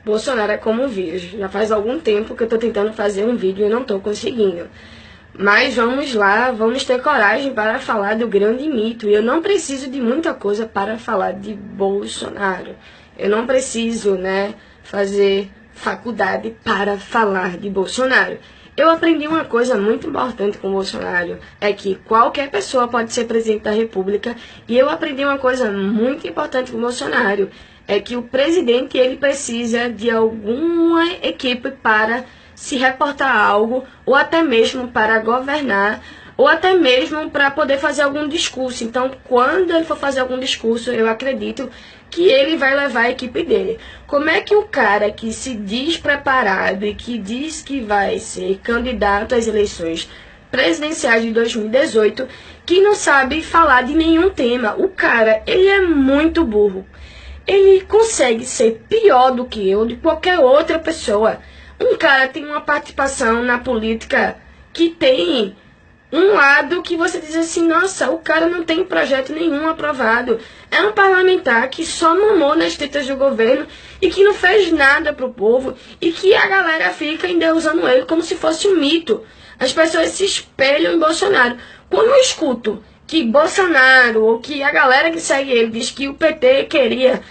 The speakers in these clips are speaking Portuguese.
Bolsonaro é como um vírus. Já faz algum tempo que eu tô tentando fazer um vídeo e não tô conseguindo. Mas vamos lá, vamos ter coragem para falar do grande mito. E eu não preciso de muita coisa para falar de Bolsonaro. Eu não preciso, né, fazer faculdade para falar de Bolsonaro. Eu aprendi uma coisa muito importante com o Bolsonaro, é que qualquer pessoa pode ser presidente da República, e eu aprendi uma coisa muito importante com o Bolsonaro, é que o presidente ele precisa de alguma equipe para se reportar algo, ou até mesmo para governar, ou até mesmo para poder fazer algum discurso. Então, quando ele for fazer algum discurso, eu acredito que ele vai levar a equipe dele. Como é que o cara que se diz preparado e que diz que vai ser candidato às eleições presidenciais de 2018, que não sabe falar de nenhum tema? O cara, ele é muito burro. Ele consegue ser pior do que eu, de qualquer outra pessoa. Um cara tem uma participação na política que tem um lado que você diz assim, nossa, o cara não tem projeto nenhum aprovado. É um parlamentar que só mamou nas tetas do governo e que não fez nada pro povo e que a galera fica ainda usando ele como se fosse um mito. As pessoas se espelham em Bolsonaro. Quando eu escuto que Bolsonaro ou que a galera que segue ele diz que o PT queria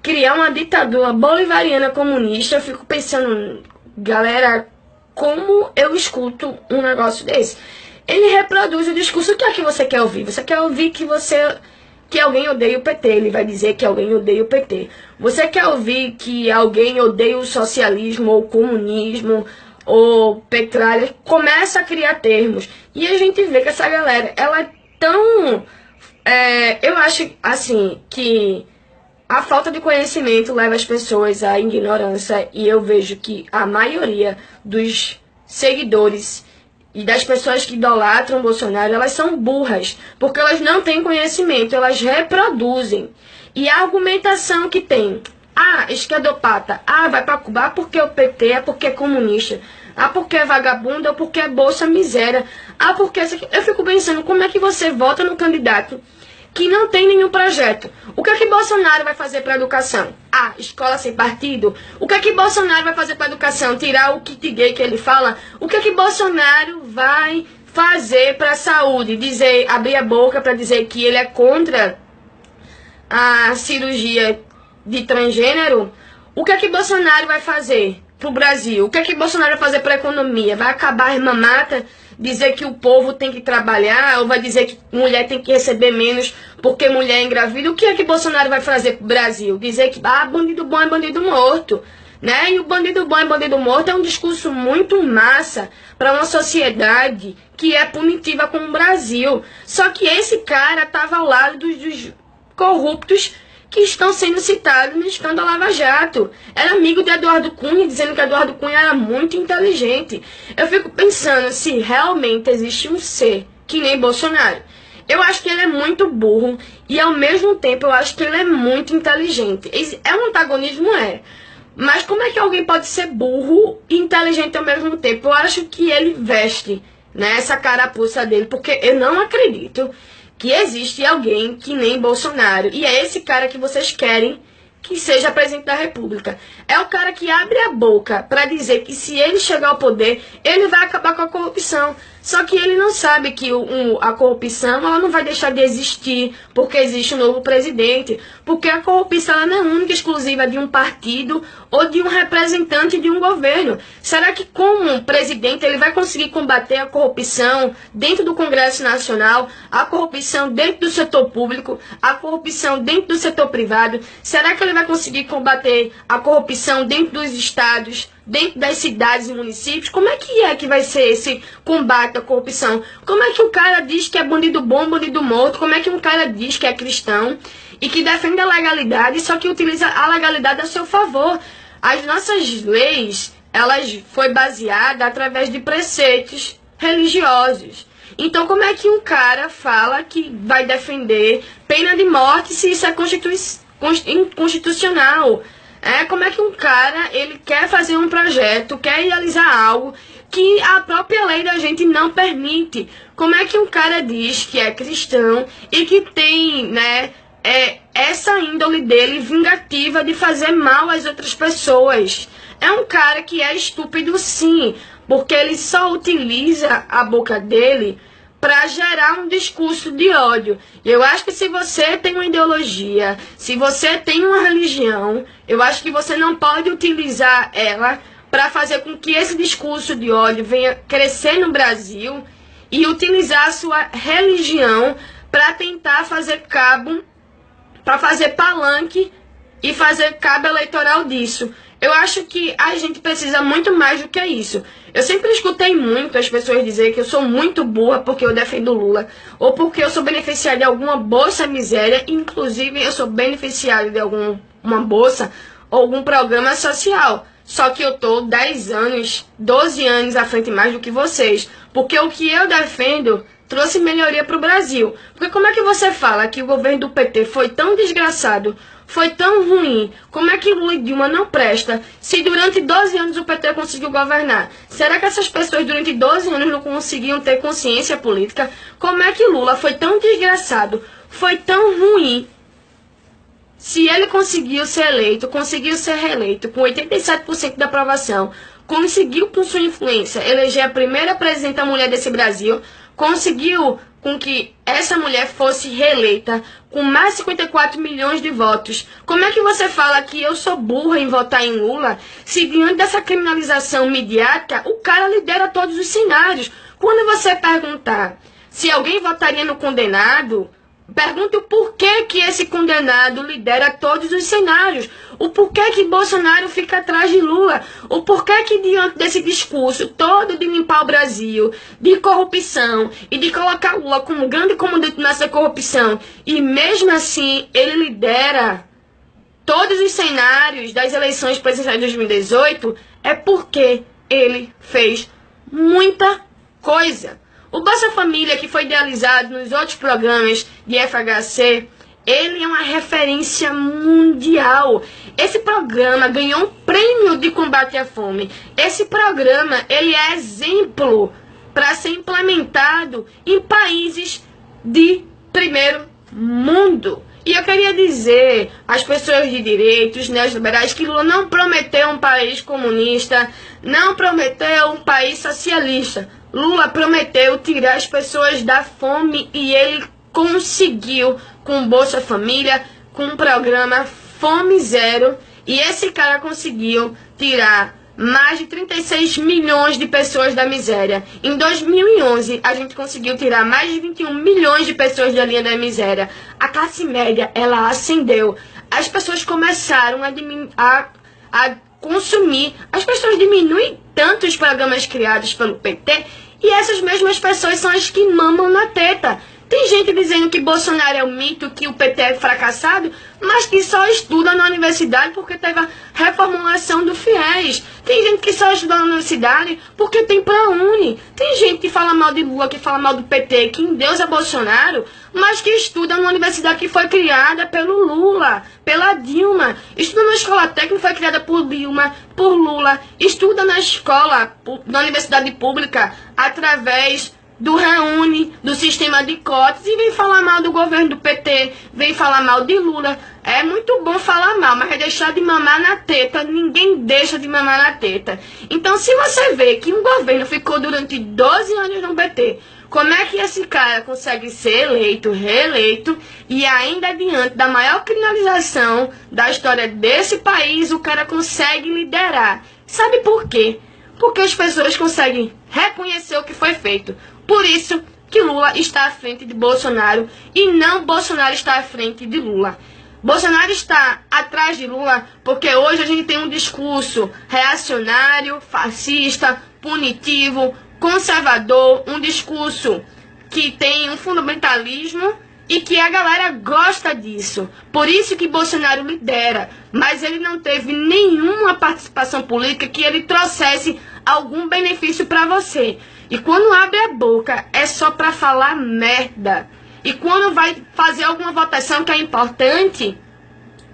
criar uma ditadura bolivariana comunista, eu fico pensando, galera, como eu escuto um negócio desse? Ele reproduz o discurso. O que é que você quer ouvir? Você quer ouvir que alguém odeia o PT. Ele vai dizer que alguém odeia o PT. Você quer ouvir que alguém odeia o socialismo, ou o comunismo, ou petralha? Começa a criar termos. E a gente vê que essa galera, ela é tão... eu acho, assim, que a falta de conhecimento leva as pessoas à ignorância. E eu vejo que a maioria dos seguidores e das pessoas que idolatram o Bolsonaro, elas são burras, porque elas não têm conhecimento, elas reproduzem. E a argumentação que tem, esquerdopata, vai pra Cuba porque o PT, é porque é comunista, porque é vagabundo, ou porque é bolsa miséria, porque... Eu fico pensando, como é que você vota no candidato que não tem nenhum projeto? O que é que Bolsonaro vai fazer para a educação? Escola sem partido? O que é que Bolsonaro vai fazer para a educação? Tirar o kit gay que ele fala? O que é que Bolsonaro vai fazer para a saúde? Abrir a boca para dizer que ele é contra a cirurgia de transgênero? O que é que Bolsonaro vai fazer para o Brasil? O que é que Bolsonaro vai fazer para a economia? Vai acabar a irmã mata? Dizer que o povo tem que trabalhar, ou vai dizer que mulher tem que receber menos porque mulher é engravida? O que é que Bolsonaro vai fazer pro Brasil? Dizer que bandido bom é bandido morto, né? E o bandido bom é bandido morto é um discurso muito massa para uma sociedade que é punitiva como o Brasil. Só que esse cara tava ao lado dos corruptos que estão sendo citados no escândalo Lava Jato. Era amigo de Eduardo Cunha, dizendo que Eduardo Cunha era muito inteligente. Eu fico pensando se realmente existe um ser que nem Bolsonaro. Eu acho que ele é muito burro e, ao mesmo tempo, eu acho que ele é muito inteligente. É um antagonismo, mas como é que alguém pode ser burro e inteligente ao mesmo tempo? Eu acho que ele veste, né, essa carapuça dele, porque eu não acredito que existe alguém que nem Bolsonaro. E é esse cara que vocês querem que seja presidente da República. É o cara que abre a boca para dizer que se ele chegar ao poder, ele vai acabar com a corrupção. Só que ele não sabe que a corrupção ela não vai deixar de existir porque existe um novo presidente. Porque a corrupção ela não é única e exclusiva de um partido ou de um representante de um governo. Será que como presidente ele vai conseguir combater a corrupção dentro do Congresso Nacional, a corrupção dentro do setor público, a corrupção dentro do setor privado? Será que ele vai conseguir combater a corrupção dentro dos estados, dentro das cidades e municípios? Como é que vai ser esse combate à corrupção? Como é que o cara diz que é bandido bom, bandido morto? Como é que um cara diz que é cristão e que defende a legalidade, só que utiliza a legalidade a seu favor? As nossas leis, elas foi baseada através de preceitos religiosos. Então, como é que um cara fala que vai defender pena de morte se isso é inconstitucional? Como é que um cara, ele quer fazer um projeto, quer realizar algo que a própria lei da gente não permite? Como é que um cara diz que é cristão e que tem, né, essa índole dele vingativa de fazer mal às outras pessoas. É um cara que é estúpido sim, porque ele só utiliza a boca dele para gerar um discurso de ódio. E eu acho que se você tem uma ideologia, se você tem uma religião, eu acho que você não pode utilizar ela para fazer com que esse discurso de ódio venha crescer no Brasil e utilizar a sua religião para tentar fazer cabo, para fazer palanque e fazer cabo eleitoral disso. Eu acho que a gente precisa muito mais do que isso. Eu sempre escutei muito as pessoas dizer que eu sou muito burra porque eu defendo Lula, ou porque eu sou beneficiária de alguma bolsa miséria, inclusive eu sou beneficiária de alguma bolsa ou algum programa social. Só que eu tô 10 anos, 12 anos à frente mais do que vocês. Porque o que eu defendo trouxe melhoria para o Brasil. Porque como é que você fala que o governo do PT foi tão desgraçado, foi tão ruim? Como é que Lula e Dilma não presta se durante 12 anos o PT conseguiu governar? Será que essas pessoas durante 12 anos não conseguiam ter consciência política? Como é que Lula foi tão desgraçado, foi tão ruim? Se ele conseguiu ser eleito, conseguiu ser reeleito com 87% da aprovação, conseguiu com sua influência eleger a primeira presidenta mulher desse Brasil, conseguiu com que essa mulher fosse reeleita com mais de 54 milhões de votos. Como é que você fala que eu sou burra em votar em Lula, se diante dessa criminalização midiática, o cara lidera todos os cenários? Quando você perguntar se alguém votaria no condenado, pergunte o porquê que esse condenado lidera todos os cenários. O porquê que Bolsonaro fica atrás de Lula. O porquê que diante desse discurso todo de limpar o Brasil, de corrupção e de colocar Lula como grande comandante nessa corrupção, e mesmo assim ele lidera todos os cenários das eleições presidenciais de 2018, é porque ele fez muita coisa. O Bolsa Família, que foi idealizado nos outros programas de FHC, ele é uma referência mundial. Esse programa ganhou um prêmio de combate à fome. Esse programa, ele é exemplo para ser implementado em países de primeiro mundo. E eu queria dizer às pessoas de direita, os neoliberais, que Lula não prometeu um país comunista, não prometeu um país socialista. Lula prometeu tirar as pessoas da fome e ele conseguiu com Bolsa Família, com o programa Fome Zero. E esse cara conseguiu tirar mais de 36 milhões de pessoas da miséria. Em 2011, a gente conseguiu tirar mais de 21 milhões de pessoas da linha da miséria. A classe média, ela ascendeu. As pessoas começaram a consumir. As pessoas diminuem tanto os programas criados pelo PT e essas mesmas pessoas são as que mamam na teta. Tem gente dizendo que Bolsonaro é um mito, que o PT é fracassado, mas que só estuda na universidade porque teve a reformulação do FIES. Tem gente que só estuda na universidade porque tem ProUni. Tem gente que fala mal de Lula, que fala mal do PT, que endeusa Bolsonaro, mas que estuda numa universidade que foi criada pelo Lula, pela Dilma. Estuda na escola técnica que foi criada por Dilma, por Lula. Estuda na escola, na universidade pública, através do Reúne, do sistema de cotas, e vem falar mal do governo do PT, vem falar mal de Lula. É muito bom falar mal, mas é deixar de mamar na teta. Ninguém deixa de mamar na teta. Então, se você vê que um governo ficou durante 12 anos no PT, como é que esse cara consegue ser eleito, reeleito, e ainda diante da maior criminalização da história desse país, o cara consegue liderar? Sabe por quê? Porque as pessoas conseguem reconhecer o que foi feito. Por isso que Lula está à frente de Bolsonaro e não Bolsonaro está à frente de Lula. Bolsonaro está atrás de Lula porque hoje a gente tem um discurso reacionário, fascista, punitivo, conservador, um discurso que tem um fundamentalismo e que a galera gosta disso. Por isso que Bolsonaro lidera, mas ele não teve nenhuma participação política que ele trouxesse algum benefício para você. E quando abre a boca é só para falar merda. E quando vai fazer alguma votação que é importante,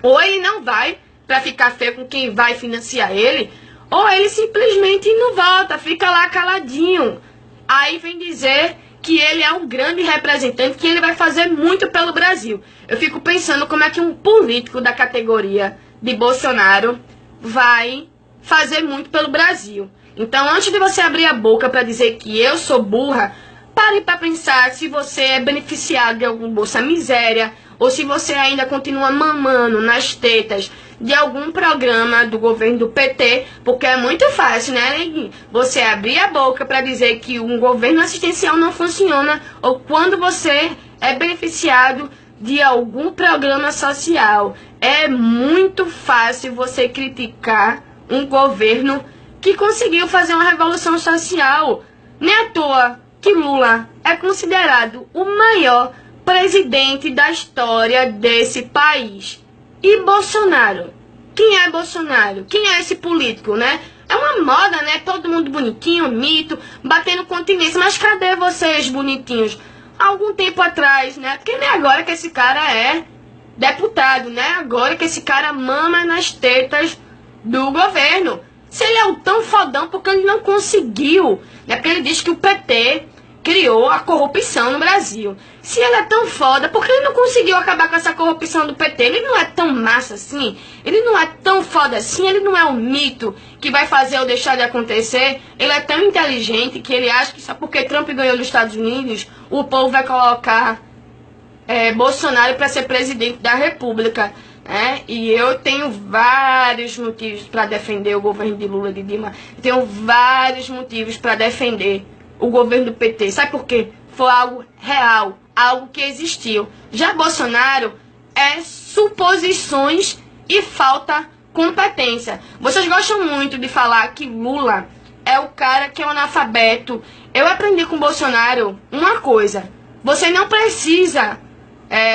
ou ele não vai para ficar feio com quem vai financiar ele, ou ele simplesmente não vota, fica lá caladinho. Aí vem dizer que ele é um grande representante, que ele vai fazer muito pelo Brasil. Eu fico pensando como é que um político da categoria de Bolsonaro vai fazer muito pelo Brasil. Então, antes de você abrir a boca para dizer que eu sou burra, pare para pensar se você é beneficiado de algum Bolsa Miséria ou se você ainda continua mamando nas tetas de algum programa do governo do PT, porque é muito fácil, né, neguinho? Você abrir a boca para dizer que um governo assistencial não funciona ou quando você é beneficiado de algum programa social. É muito fácil você criticar um governo que conseguiu fazer uma revolução social. Nem à toa que Lula é considerado o maior presidente da história desse país. E Bolsonaro? Quem é Bolsonaro? Quem é esse político, né? É uma moda, né? Todo mundo bonitinho, mito, batendo continência. Mas cadê vocês, bonitinhos? Algum tempo atrás, né? Porque nem agora que esse cara é deputado, né? Agora que esse cara mama nas tetas do governo. Se ele é o tão fodão, porque ele não conseguiu, né? Porque ele diz que o PT criou a corrupção no Brasil. Se ele é tão foda, por que ele não conseguiu acabar com essa corrupção do PT? Ele não é tão massa assim, ele não é tão foda assim, ele não é um mito que vai fazer ou deixar de acontecer. Ele é tão inteligente que ele acha que só porque Trump ganhou nos Estados Unidos, o povo vai colocar Bolsonaro para ser presidente da República. E eu tenho vários motivos para defender o governo de Lula, de Dilma. Tenho vários motivos para defender o governo do PT. Sabe por quê? Foi algo real, algo que existiu. Já Bolsonaro é suposições e falta competência. Vocês gostam muito de falar que Lula é o cara que é um analfabeto. Eu aprendi com Bolsonaro uma coisa: você não precisa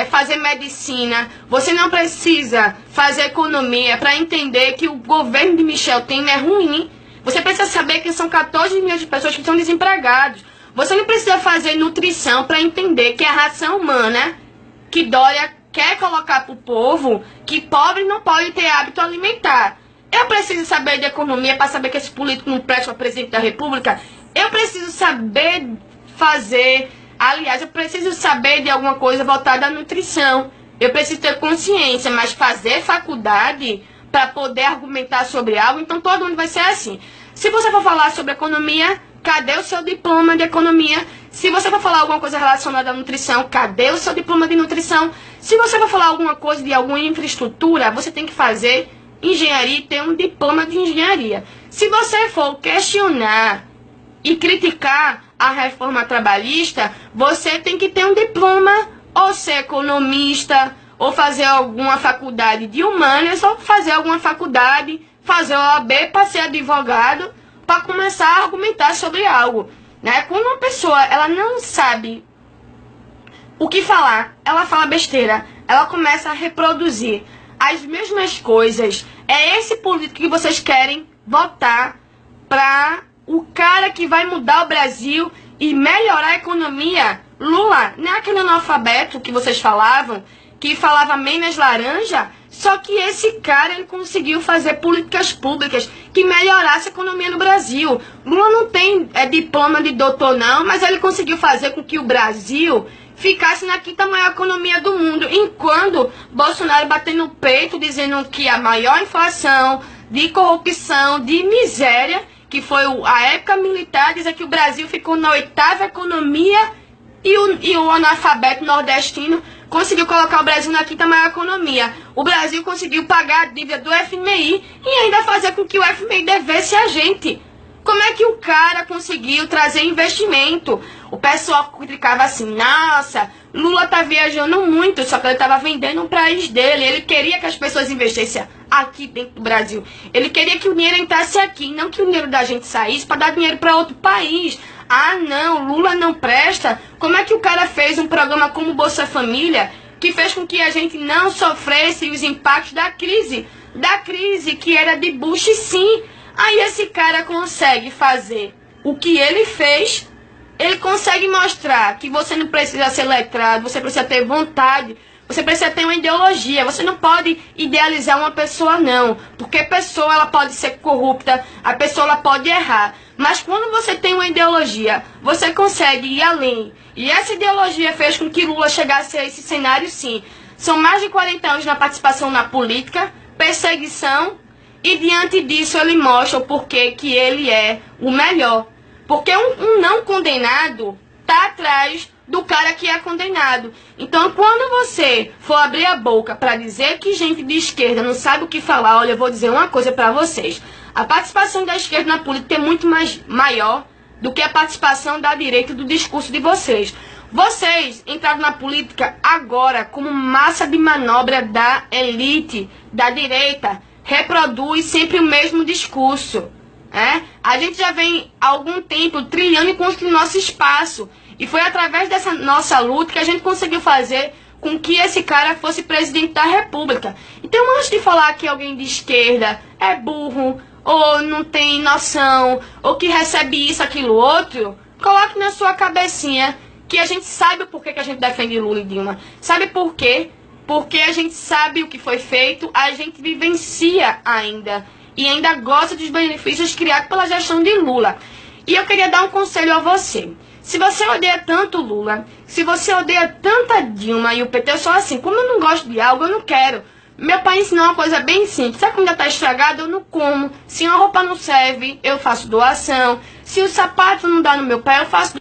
fazer medicina, você não precisa fazer economia para entender que o governo de Michel Temer é ruim. Você precisa saber que são 14 milhões de pessoas que estão desempregados. Você não precisa fazer nutrição para entender que a ração humana que Dória quer colocar para o povo, que pobre não pode ter hábito alimentar. Eu preciso saber de economia para saber que esse político não presta para presidente da República. Eu preciso saber fazer... Aliás, eu preciso saber de alguma coisa voltada à nutrição. Eu preciso ter consciência, mas fazer faculdade para poder argumentar sobre algo, então todo mundo vai ser assim. Se você for falar sobre economia, cadê o seu diploma de economia? Se você for falar alguma coisa relacionada à nutrição, cadê o seu diploma de nutrição? Se você for falar alguma coisa de alguma infraestrutura, você tem que fazer engenharia e ter um diploma de engenharia. Se você for questionar e criticar a reforma trabalhista, você tem que ter um diploma, ou ser economista, ou fazer alguma faculdade de humanas, ou fazer alguma faculdade, fazer OAB para ser advogado, para começar a argumentar sobre algo, né? Quando uma pessoa ela não sabe o que falar, ela fala besteira, ela começa a reproduzir as mesmas coisas. É esse político que vocês querem votar para o cara que vai mudar o Brasil e melhorar a economia. Lula, não é aquele analfabeto que vocês falavam, que falava Minas laranja, só que esse cara ele conseguiu fazer políticas públicas que melhorassem a economia no Brasil. Lula não tem diploma de doutor não, mas ele conseguiu fazer com que o Brasil ficasse na quinta maior economia do mundo, enquanto Bolsonaro batendo no peito dizendo que a maior inflação, de corrupção, de miséria, que foi a época militar, dizer que o Brasil ficou na 8ª economia e o analfabeto nordestino conseguiu colocar o Brasil na 5ª maior economia. O Brasil conseguiu pagar a dívida do FMI e ainda fazer com que o FMI devesse a gente. Como é que o cara conseguiu trazer investimento? O pessoal criticava assim, nossa, Lula tá viajando muito, só que ele tava vendendo um país dele. Ele queria que as pessoas investissem aqui dentro do Brasil. Ele queria que o dinheiro entrasse aqui, não que o dinheiro da gente saísse para dar dinheiro para outro país. Ah, não, Lula não presta. Como é que o cara fez um programa como Bolsa Família, que fez com que a gente não sofresse os impactos da crise que era de Bush, sim. Aí esse cara consegue fazer o que ele fez, ele consegue mostrar que você não precisa ser letrado, você precisa ter vontade, Você precisa ter uma ideologia. Você não pode idealizar uma pessoa, não. Porque a pessoa ela pode ser corrupta, a pessoa ela pode errar. Mas quando você tem uma ideologia, você consegue ir além. E essa ideologia fez com que Lula chegasse a esse cenário, sim. São mais de 40 anos na participação na política, perseguição, e diante disso ele mostra o porquê que ele é o melhor. Porque um não condenado está atrás do cara que é condenado. Então, quando você for abrir a boca para dizer que gente de esquerda não sabe o que falar, olha, eu vou dizer uma coisa para vocês. A participação da esquerda na política é muito maior do que a participação da direita do discurso de vocês. Vocês entraram na política agora como massa de manobra da elite, da direita, reproduz sempre o mesmo discurso. A gente já vem há algum tempo trilhando e construindo nosso espaço. E foi através dessa nossa luta que a gente conseguiu fazer com que esse cara fosse presidente da República. Então, antes de falar que alguém de esquerda é burro, ou não tem noção, ou que recebe isso, aquilo, outro, coloque na sua cabecinha que a gente sabe o porquê que a gente defende Lula e Dilma. Sabe por quê? Porque a gente sabe o que foi feito, a gente vivencia ainda. E ainda gosta dos benefícios criados pela gestão de Lula. E eu queria dar um conselho a você. Se você odeia tanto Lula, se você odeia tanta Dilma e o PT, eu sou assim, como eu não gosto de algo, eu não quero. Meu pai ensinou uma coisa bem simples. Se a comida está estragada, eu não como. Se uma roupa não serve, eu faço doação. Se o sapato não dá no meu pé, eu faço.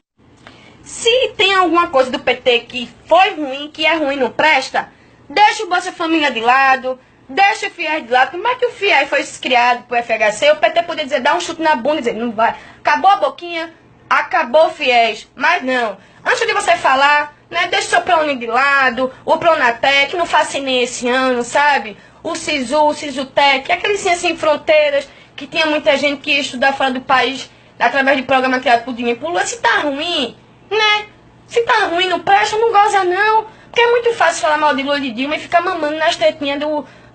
Se tem alguma coisa do PT que foi ruim, que é ruim, não presta, deixa o Bolsa Família de lado, deixa o FIES de lado. Como é que o FIES foi criado pro FHC? O PT poderia dizer, dar um chute na bunda e dizer, não vai. Acabou a boquinha, acabou o FIES. Mas não. Antes de você falar, né, deixa o seu ProUni de lado, o Pronatec, não faça nem esse ano, sabe? O SISU, o SISUTEC, aquele Ciência Sem Fronteiras, que tinha muita gente que ia estudar fora do país através de programa criado por Dilma e por Lula. Se tá ruim, né? Se tá ruim, não presta, não goza não. Porque é muito fácil falar mal de Lula e de Dilma e ficar mamando nas tetinhas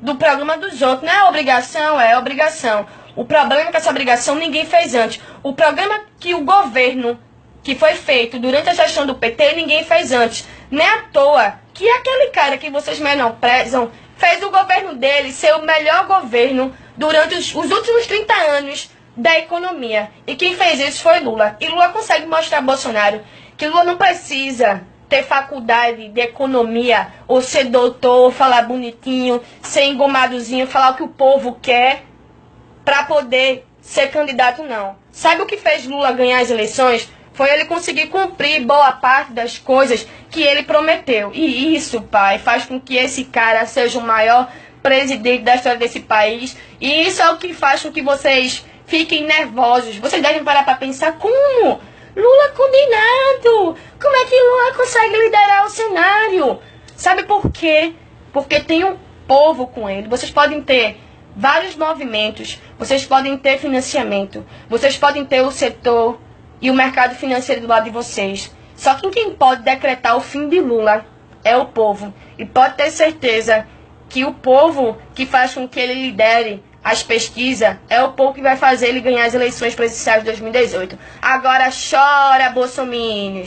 do programa dos outros. Não é obrigação, é obrigação. O problema é que essa obrigação ninguém fez antes. O programa que o governo, que foi feito durante a gestão do PT, ninguém fez antes. Não é à toa que aquele cara que vocês menosprezam fez o governo dele ser o melhor governo durante os últimos 30 anos da economia. E quem fez isso foi Lula. E Lula consegue mostrar a Bolsonaro que Lula não precisa ter faculdade de economia, ou ser doutor, ou falar bonitinho, ser engomadozinho, falar o que o povo quer para poder ser candidato, não. Sabe o que fez Lula ganhar as eleições? Foi ele conseguir cumprir boa parte das coisas que ele prometeu. E isso, pai, faz com que esse cara seja o maior presidente da história desse país. E isso é o que faz com que vocês fiquem nervosos. Vocês devem parar para pensar como Lula condenado. Como é que Lula consegue liderar o cenário? Sabe por quê? Porque tem um povo com ele. Vocês podem ter vários movimentos, vocês podem ter financiamento, vocês podem ter o setor e o mercado financeiro do lado de vocês. Só que quem pode decretar o fim de Lula é o povo. E pode ter certeza que o povo que faz com que ele lidere as pesquisas é o povo que vai fazer ele ganhar as eleições presidenciais de 2018. Agora chora, bolsominions!